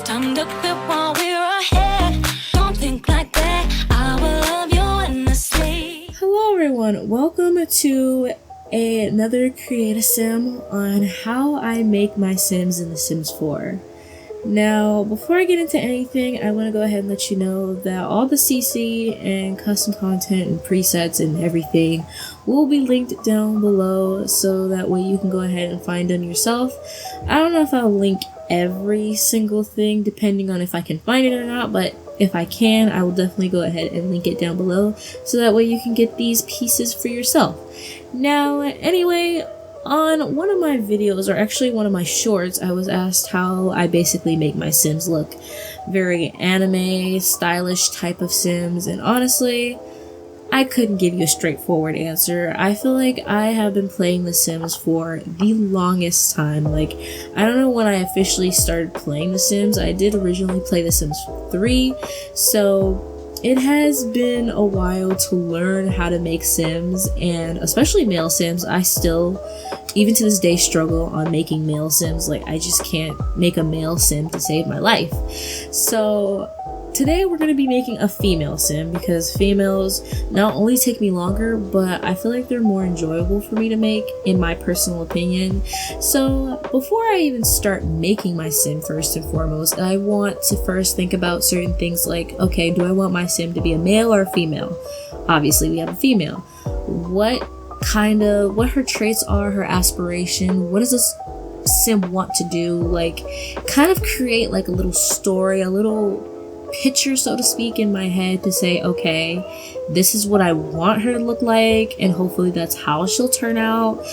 time to quit while we're ahead. Don't think like that, I will love you endlessly. Hello everyone, welcome to another Create a Sim on how I make my Sims in The Sims 4. Now, before I get into anything, I want to go ahead and let you know that all the CC and custom content and presets and everything will be linked down below, so that way you can go ahead and find them yourself. I don't know if I'll link every single thing depending on if I can find it or not, but if I can, I will definitely go ahead and link it down below, so that way you can get these pieces for yourself. Now, anyway, on one of my videos, or actually one of my shorts, I was asked how I basically make my Sims look. Very anime, stylish type of Sims, and honestly, I couldn't give you a straightforward answer. I feel like I have been playing The Sims for the longest time. Like, I don't know when I officially started playing The Sims. I did originally play The Sims 3, so it has been a while to learn how to make Sims, and especially male Sims. I still, even to this day, struggle on making male Sims. Like, I just can't make a male Sim to save my life. So today we're going to be making a female Sim, because females not only take me longer, but I feel like they're more enjoyable for me to make, in my personal opinion. So before I even start making my Sim, first and foremost, I want to first think about certain things like, okay, do I want my Sim to be a male or a female? Obviously we have a female. What her traits are, her aspiration, what does this Sim want to do? Like, kind of create like a little story, a little picture, so to speak, in my head to say, okay, this is what I want her to look like, and hopefully that's how she'll turn out.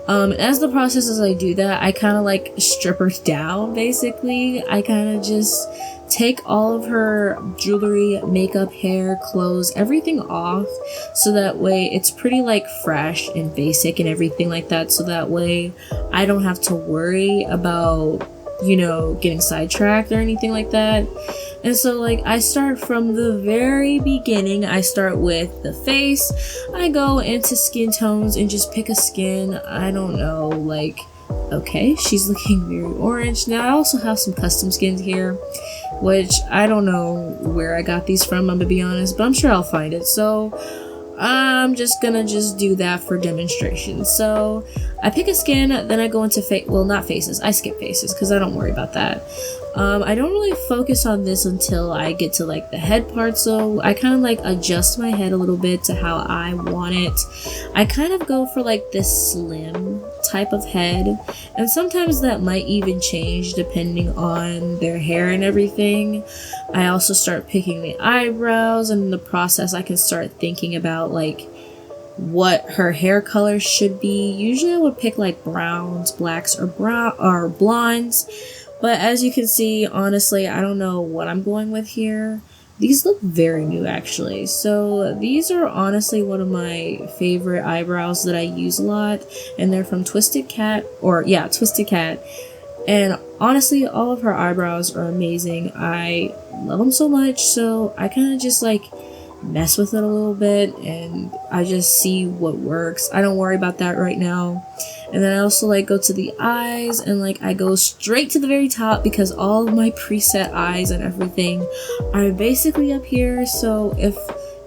As the process as I do that, I kind of like strip her down, basically. I kind of just take all of her jewelry, makeup, hair, clothes, everything off, so that way it's pretty like fresh and basic and everything like that, so that way I don't have to worry about, you know, getting sidetracked or anything like that. And so, like, I start from the very beginning. I start with the face. I go into skin tones and just pick a skin. I don't know, like, okay, she's looking very orange. Now, I also have some custom skins here, which I don't know where I got these from, I'm gonna be honest, but I'm sure I'll find it. So I'm just gonna do that for demonstration. So I pick a skin, then I go into not faces. I skip faces because I don't worry about that. I don't really focus on this until I get to like the head part, so I kind of like adjust my head a little bit to how I want it. I kind of go for like this slim type of head, and sometimes that might even change depending on their hair and everything. I also start picking the eyebrows, and in the process I can start thinking about like what her hair color should be. Usually I would pick like browns, blacks, or blondes. But as you can see, honestly, I don't know what I'm going with here. These look very new, actually. So these are honestly one of my favorite eyebrows that I use a lot. And they're from Twisted Cat. And honestly, all of her eyebrows are amazing. I love them so much. So I kind of just like mess with it a little bit, and I just see what works. I don't worry about that right now. And then I also like go to the eyes, and like I go straight to the very top, because all of my preset eyes and everything are basically up here. So if,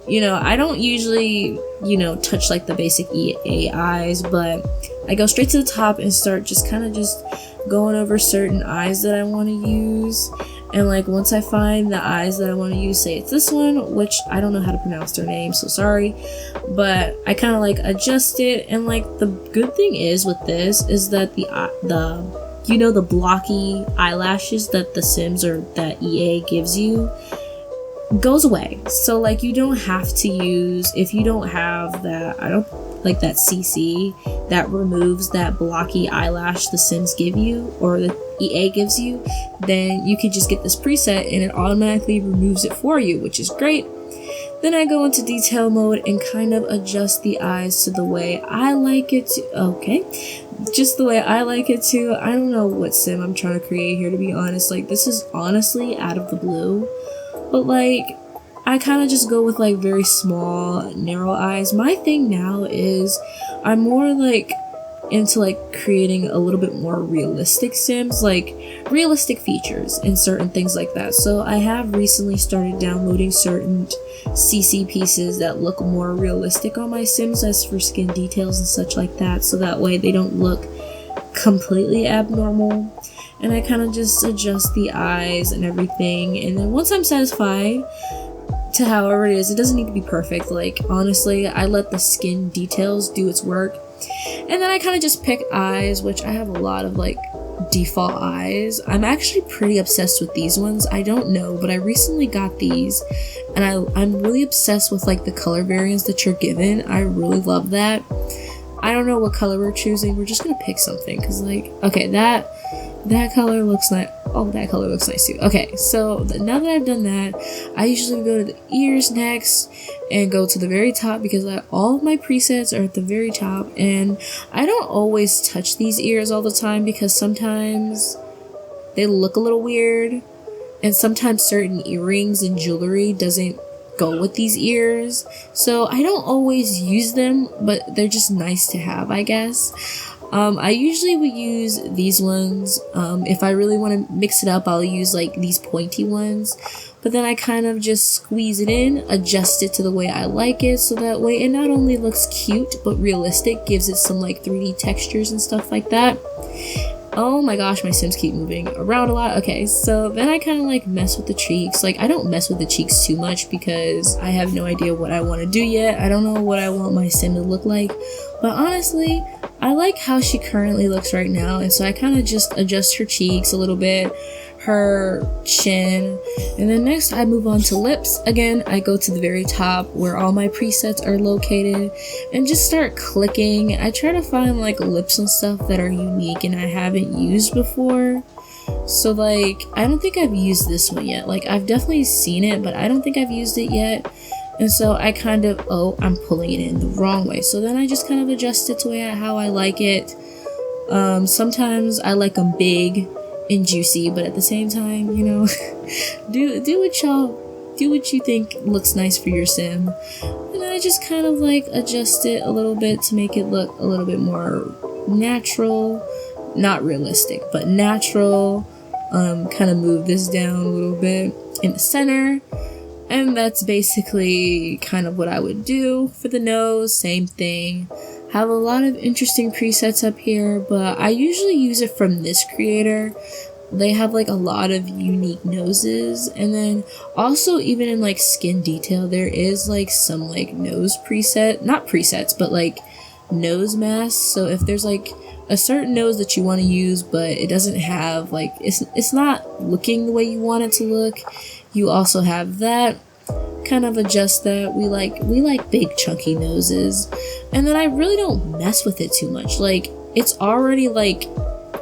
you know, I don't usually, you know, touch like the basic EA eyes, but I go straight to the top and start just kind of just going over certain eyes that I want to use. And like once I find the eyes that I want to use, say it's this one, which I don't know how to pronounce their name, so sorry, but I kind of like adjust it. And like the good thing is with this is that the you know, the blocky eyelashes that the Sims or that EA gives you goes away. So like you don't have to use, if you don't have that, I don't like that CC that removes that blocky eyelash the Sims give you, or the EA gives you, then you can just get this preset and it automatically removes it for you, which is great. Then I go into detail mode and kind of adjust the eyes to the way I like it to. Okay, just the way I like it to. I don't know what Sim I'm trying to create here, to be honest. Like, this is honestly out of the blue, but like I kind of just go with like very small, narrow eyes. My thing now is I'm more like into like creating a little bit more realistic Sims, like realistic features and certain things like that. So I have recently started downloading certain CC pieces that look more realistic on my Sims, as for skin details and such like that, so that way they don't look completely abnormal. And I kind of just adjust the eyes and everything, and then once I'm satisfied to however it is, it doesn't need to be perfect. Like honestly, I let the skin details do its work, and then I kind of just pick eyes, which I have a lot of like default eyes. I'm actually pretty obsessed with these ones. I don't know, but I recently got these, and I'm really obsessed with like the color variants that you're given. I really love that. I don't know what color we're choosing. We're just gonna pick something, because like, okay, that color looks nice. Oh, that color looks nice too. Okay, so now that I've done that, I usually go to the ears next and go to the very top, because all of my presets are at the very top, and I don't always touch these ears all the time because sometimes they look a little weird, and sometimes certain earrings and jewelry doesn't go with these ears, so I don't always use them, but they're just nice to have, I guess. I usually would use these ones. If I really want to mix it up, I'll use like these pointy ones, but then I kind of just squeeze it in, adjust it to the way I like it, so that way it not only looks cute but realistic, gives it some like 3D textures and stuff like that. Oh my gosh, my Sims keep moving around a lot. Okay, so then I kind of like mess with the cheeks. Like I don't mess with the cheeks too much because I have no idea what I want to do yet. I don't know what I want my Sim to look like, but honestly, I like how she currently looks right now, and so I kind of just adjust her cheeks a little bit, her chin, and then next I move on to lips. Again, I go to the very top where all my presets are located and just start clicking. I try to find like lips and stuff that are unique and I haven't used before. So like, I don't think I've used this one yet. Like I've definitely seen it, but I don't think I've used it yet. And so I kind of, I'm pulling it in the wrong way. So then I just kind of adjust it to how I like it. Sometimes I like them big and juicy, but at the same time, you know, do what you think looks nice for your Sim. And I just kind of like adjust it a little bit to make it look a little bit more natural, not realistic, but natural. Kind of move this down a little bit in the center. And that's basically kind of what I would do for the nose. Same thing. Have a lot of interesting presets up here, but I usually use it from this creator. They have like a lot of unique noses, and then also even in like skin detail, there is like some like nose preset, not presets, but like nose masks. So if there's like a certain nose that you want to use, but it doesn't have like, it's not looking the way you want it to look, you also have that. Kind of adjust that. We like big chunky noses, and then I really don't mess with it too much. Like it's already like,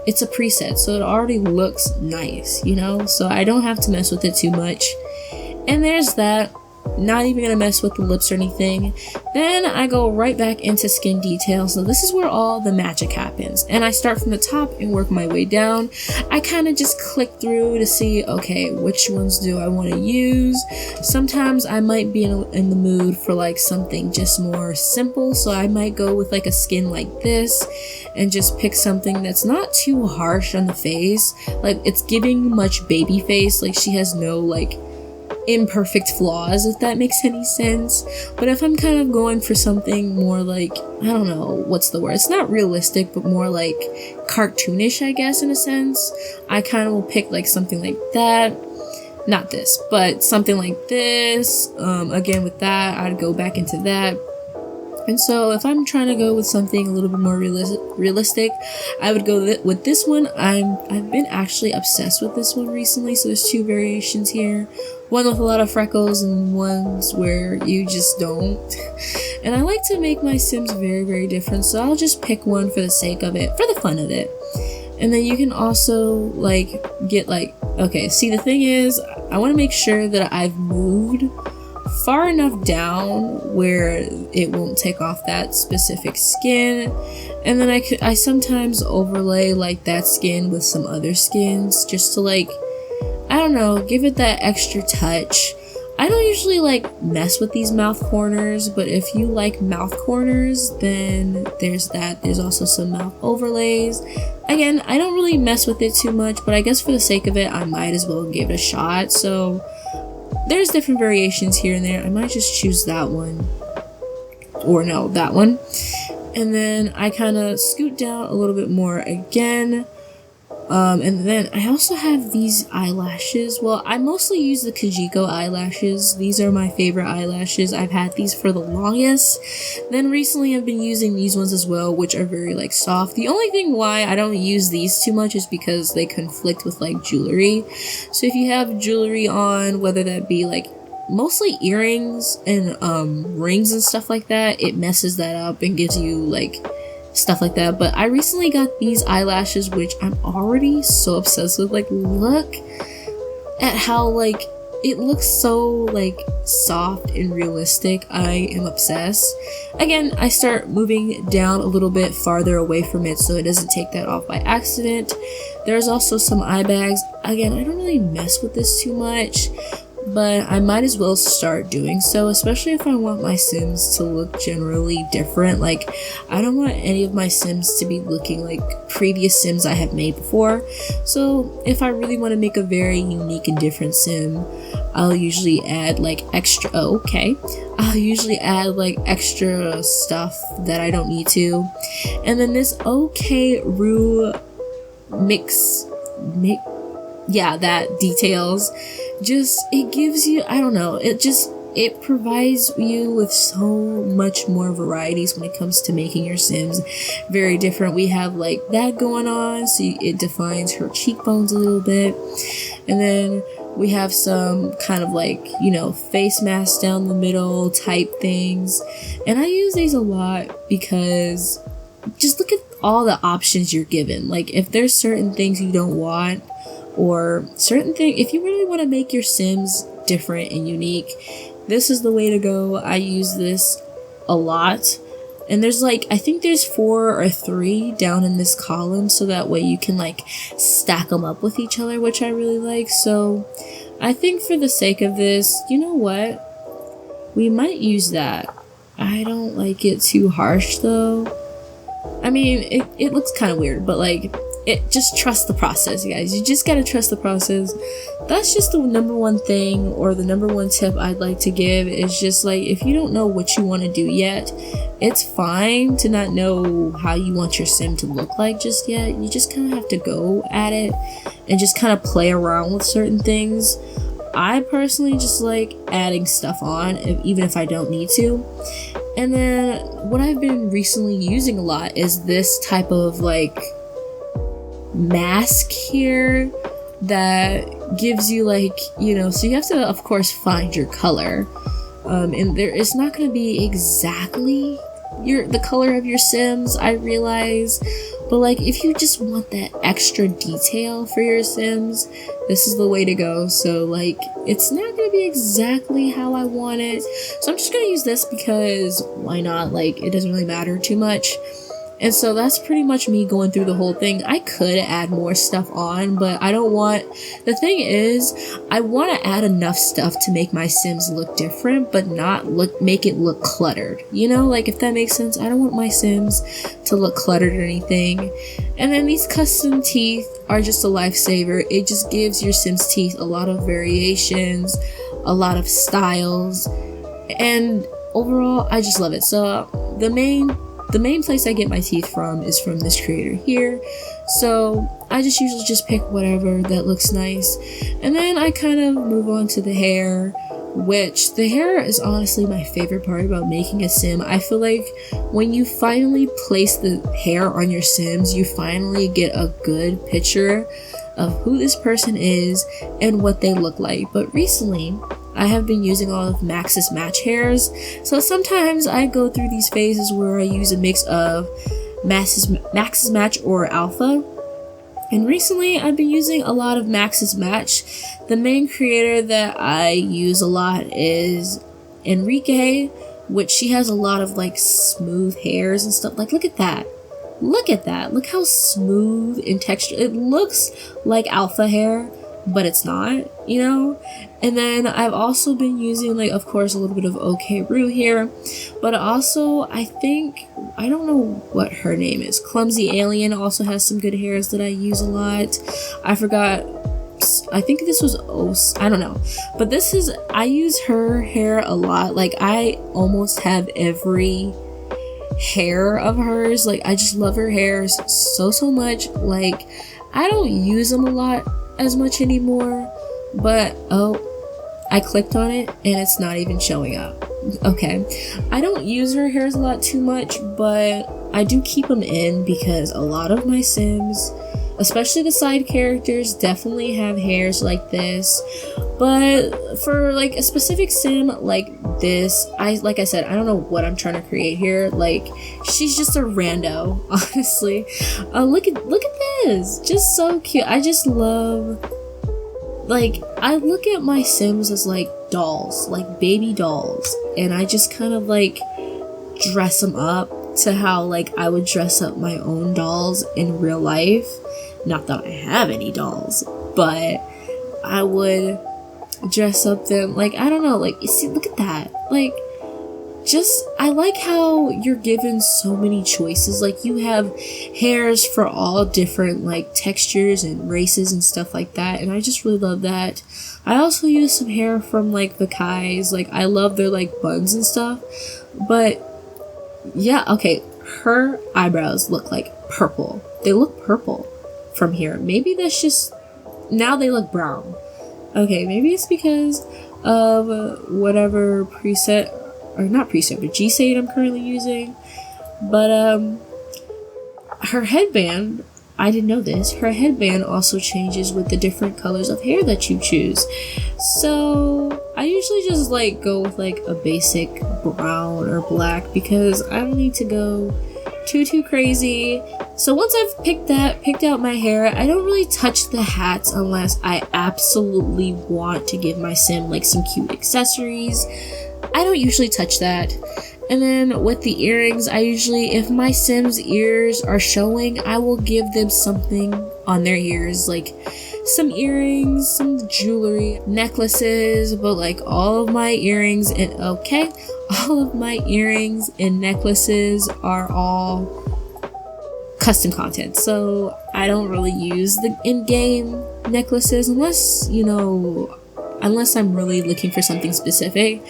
it's a preset, so it already looks nice, you know, so I don't have to mess with it too much. And there's that. Not even gonna mess with the lips or anything. Then I go right back into skin detail. So this is where all the magic happens, and I start from the top and work my way down. I kind of just click through to see, okay, which ones do I want to use. Sometimes I might be in the mood for like something just more simple, so I might go with like a skin like this and just pick something that's not too harsh on the face. Like it's giving much baby face, like she has no like imperfect flaws, if that makes any sense. But if I'm kind of going for something more like, I don't know what's the word, it's not realistic, but more like cartoonish, I guess, in a sense, I kind of will pick like something like that. Not this, but something like this. Again, with that, I'd go back into that. And so if I'm trying to go with something a little bit more realistic, I would go with this one. I've been actually obsessed with this one recently, so there's two variations here. One with a lot of freckles and ones where you just don't. And I like to make my Sims very, very different, so I'll just pick one for the sake of it, for the fun of it. And then you can also like get like, okay, see the thing is, I want to make sure that I've moved far enough down where it won't take off that specific skin, and then I sometimes overlay like that skin with some other skins just to like, I don't know, give it that extra touch. I don't usually like mess with these mouth corners, but if you like mouth corners, then there's that. There's also some mouth overlays. Again, I don't really mess with it too much, but I guess for the sake of it, I might as well give it a shot. So there's different variations here and there. I might just choose that one. Or no, that one. And then I kind of scoot down a little bit more again. And then I also have these eyelashes. Well, I mostly use the Kajiko eyelashes. These are my favorite eyelashes. I've had these for the longest. Then recently I've been using these ones as well, which are very like soft. The only thing why I don't use these too much is because they conflict with like jewelry. So if you have jewelry on, whether that be like mostly earrings and rings and stuff like that, it messes that up and gives you like stuff like that. But I recently got these eyelashes, which I'm already so obsessed with. Like, look at how like it looks so like soft and realistic. I am obsessed. Again, I start moving down a little bit farther away from it so it doesn't take that off by accident. There's also some eye bags. Again, I don't really mess with this too much, but I might as well start doing so, especially if I want my Sims to look generally different. Like, I don't want any of my Sims to be looking like previous Sims I have made before. So if I really want to make a very unique and different Sim, I'll usually add like extra, I'll usually add like extra stuff that I don't need to. And then this Roux mix, that details. Just, it gives you, I don't know, it provides you with so much more varieties when it comes to making your Sims very different. We have like that going on, so it defines her cheekbones a little bit. And then we have some kind of like, face masks down the middle type things. And I use these a lot because just look at all the options you're given. Like, if there's certain things you don't want, or certain thing, if you really want to make your Sims different and unique, this is the way to go. I use this a lot. And there's like, I think there's 4 or 3 down in this column, so that way you can like stack them up with each other, which I really like. So I think for the sake of this, you know what? We might use that. I don't like it too harsh though. I mean, it looks kind of weird, but like, just trust the process, guys. You just gotta trust the process. That's just the number one thing, or the number one tip I'd like to give, is just like, if you don't know what you want to do yet, it's fine to not know how you want your Sim to look like just yet. You just kind of have to go at it and just kind of play around with certain things. I personally just like adding stuff on, even if I don't need to. And then what I've been recently using a lot is this type of like mask here that gives you like, so you have to of course find your color, and it's not going to be exactly the color of your Sims, I realize, but like if you just want that extra detail for your Sims, this is the way to go. So like, it's not going to be exactly how I want it, so I'm just going to use this because why not? Like, it doesn't really matter too much. And so that's pretty much me going through the whole thing. I could add more stuff on, but I don't want... The thing is, I want to add enough stuff to make my Sims look different, but not make it look cluttered. Like, if that makes sense. I don't want my Sims to look cluttered or anything. And then these custom teeth are just a lifesaver. It just gives your Sims teeth a lot of variations, a lot of styles, and overall, I just love it. So the main place I get my teeth from is from this creator here. So I just usually just pick whatever that looks nice. And then I kind of move on to the hair, which the hair is honestly my favorite part about making a Sim. I feel like when you finally place the hair on your Sims, you finally get a good picture of who this person is and what they look like. But recently, I have been using all of Max's Match hairs, so sometimes I go through these phases where I use a mix of Max's Match or Alpha, and recently I've been using a lot of Max's Match. The main creator that I use a lot is Enrique, which she has a lot of like smooth hairs and stuff. Like, look at that. Look how smooth and textured. It looks like Alpha hair, but it's not, you know? And then I've also been using, like, of course, a little bit of OK Rue here, but also I think, I don't know what her name is, Clumsy Alien also has some good hairs that I use a lot. I forgot, I think this was I don't know, but this is, I use her hair a lot. Like, I almost have every hair of hers. Like, I just love her hairs so much. Like, I don't use them a lot as much anymore, but oh, I clicked on it and it's not even showing up. Okay, I don't use her hairs a lot too much, but I do keep them in because a lot of my Sims, especially the side characters, definitely have hairs like this. But for like a specific sim like this, like I said, I don't know what I'm trying to create here. Like, she's just a rando, honestly. Look at this, just so cute. I just love, like, I look at my Sims as like dolls, like baby dolls, and I just kind of like dress them up to how like I would dress up my own dolls in real life. Not that I have any dolls, but I would dress up them, like, I don't know, like, you see, look at that. Like, just, I like how you're given so many choices. Like, you have hairs for all different, like, textures and races and stuff like that, and I just really love that. I also use some hair from, like, the Kais. Like, I love their, like, buns and stuff, but, yeah, okay, her eyebrows look like purple. They look purple from here. Maybe that's just, now they look brown. Okay, maybe it's because of whatever preset, or not preset, but G-Shade I'm currently using. But her headband, I didn't know this, her headband also changes with the different colors of hair that you choose. So I usually just like go with like a basic brown or black because I don't need to go too crazy. So once I've picked out my hair, I don't really touch the hats unless I absolutely want to give my sim like some cute accessories. I don't usually touch that. And then with the earrings, I usually, if my Sim's ears are showing, I will give them something on their ears, like some earrings, some jewelry, necklaces, but like all of my earrings and all of my earrings and necklaces are all custom content. So I don't really use the in-game necklaces unless, you know, unless I'm really looking for something specific.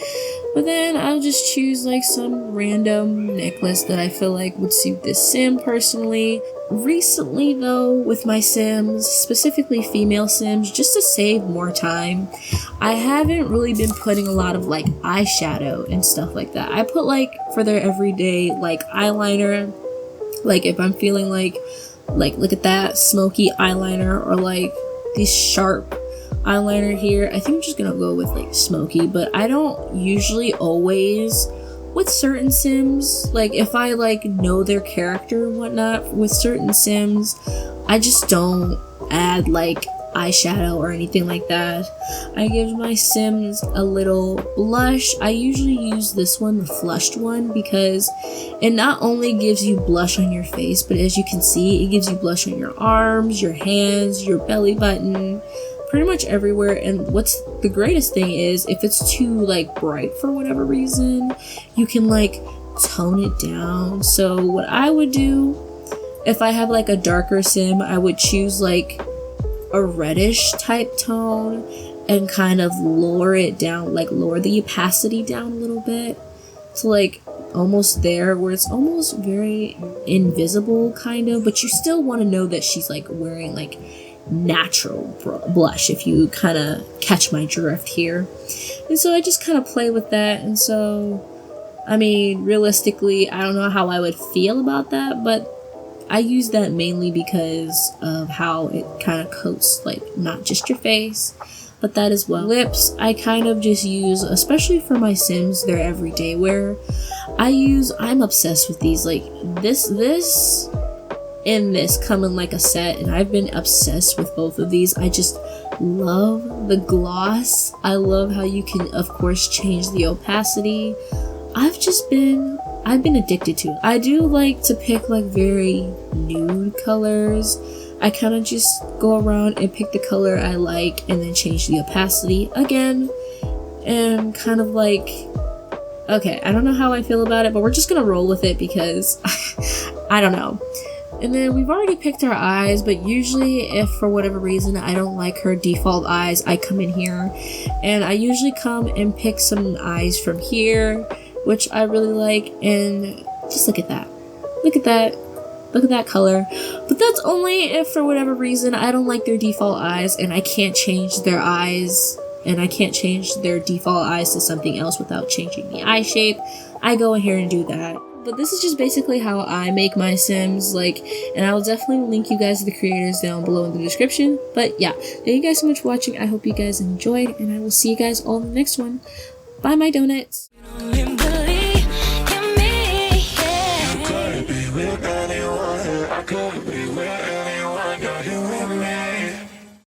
But then I'll just choose like some random necklace that I feel like would suit this sim personally. Recently though, with my Sims, specifically female Sims, just to save more time, I haven't really been putting a lot of like eyeshadow and stuff like that. I put like for their everyday like eyeliner, like if I'm feeling like look at that smoky eyeliner, or like these sharp eyeliner here. I think I'm just gonna go with like smoky, but I don't usually always with certain Sims. Like if I like know their character and whatnot, with certain Sims I just don't add like eyeshadow or anything like that. I give my Sims a little blush. I usually use this one, the flushed one, because it not only gives you blush on your face, but as you can see, it gives you blush on your arms, your hands, your belly button, pretty much everywhere. And what's the greatest thing is, if it's too like bright for whatever reason, you can like tone it down. So what I would do if I have like a darker sim, I would choose like a reddish type tone and kind of lower it down, like lower the opacity down a little bit to like almost there where it's almost very invisible kind of, but you still want to know that she's like wearing like natural blush, if you kind of catch my drift here. And so I just kind of play with that. And so I mean, realistically, I don't know how I would feel about that, but I use that mainly because of how it kind of coats like not just your face, but that as well. Lips, I kind of just use, especially for my Sims, their everyday wear. I'm obsessed with these, like this and this come in like a set, and I've been obsessed with both of these. I just love the gloss. I love how you can, of course, change the opacity. I've been addicted to it. I do like to pick like very nude colors. I kind of just go around and pick the color I like and then change the opacity again. And kind of like, okay, I don't know how I feel about it, but we're just gonna roll with it because I don't know. And then we've already picked our eyes, but usually if for whatever reason I don't like her default eyes, I come in here and I usually come and pick some eyes from here, which I really like. And just look at that. Look at that. Look at that color. But that's only if for whatever reason I don't like their default eyes and I can't change their eyes and I can't change their default eyes to something else without changing the eye shape. I go in here and do that. But this is just basically how I make my Sims, like, and I will definitely link you guys to the creators down below in the description. But yeah, thank you guys so much for watching. I hope you guys enjoyed, and I will see you guys all in the next one. Bye, my donuts!